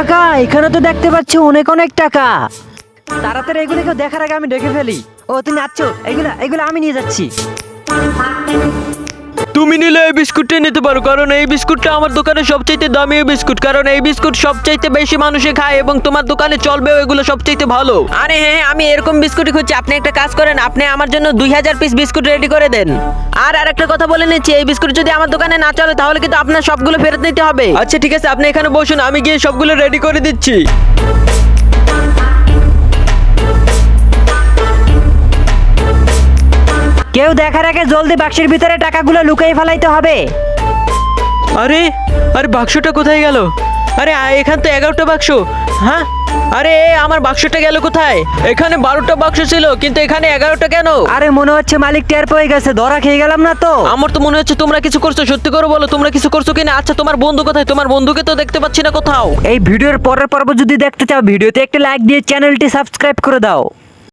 কাকা, এখানে তো দেখতে পাচ্ছি অনেক অনেক টাকা। তাড়াতাড়ি এগুলো কেউ দেখার আগে আমি দেখে ফেলি। ও তুমি আছো, এগুলা এগুলো আমি নিয়ে যাচ্ছি। তুমি নিলে এই বিস্কুটটা নিতে পারো, কারণ এই বিস্কুটটা আমার দোকানে সবচাইতে দামি বিস্কুট, কারণ এই বিস্কুট সবচাইতে বেশি মানুষে খায় এবং তোমার দোকানে চলবেও, এগুলো সবচাইতে ভালো। আরে হ্যাঁ, আমি এরকম বিস্কুটই খুঁজছি। আপনি একটা কাজ করেন, আপনি আমার জন্য 2000 পিস বিস্কুট রেডি করে দেন। আর আরেকটা কথা বলে নিচ্ছি, এই বিস্কুট যদি আমার দোকানে না চলে তাহলে কিন্তু আপনার সবগুলো ফেরত নিতে হবে। আচ্ছা ঠিক আছে, আপনি এখানে বসুন, আমি গিয়ে সবগুলো রেডি করে দিচ্ছি। কেউ দেখার আগে জলদি বাক্সের ভিতরে টাকাগুলো লুকিয়ে ফেলাইতে হবে। আরে আরে বাক্সটা কোথায় গেল? আরে এখান তো 11টা বাক্স। হ্যাঁ, আরে আমার বাক্সটা গেল কোথায়? এখানে 12টা বাক্স ছিল, কিন্তু এখানে 11টা কেন? আরে মনে হচ্ছে মালিক টের পেয়ে গেছে, ধরা খেয়ে গেলাম না তো। আমার তো মনে হচ্ছে তোমরা কিছু করছো। সত্যি করে বলো, তোমরা কিছু করছো কিনা? আচ্ছা তোমার বন্ধু কোথায়? তোমার বন্ধুকে তো দেখতে পাচ্ছি না কোথাও। এই ভিডিওর পরের পর্ব যদি দেখতে চাও, ভিডিওতে একটা লাইক দিয়ে চ্যানেলটি সাবস্ক্রাইব করে দাও।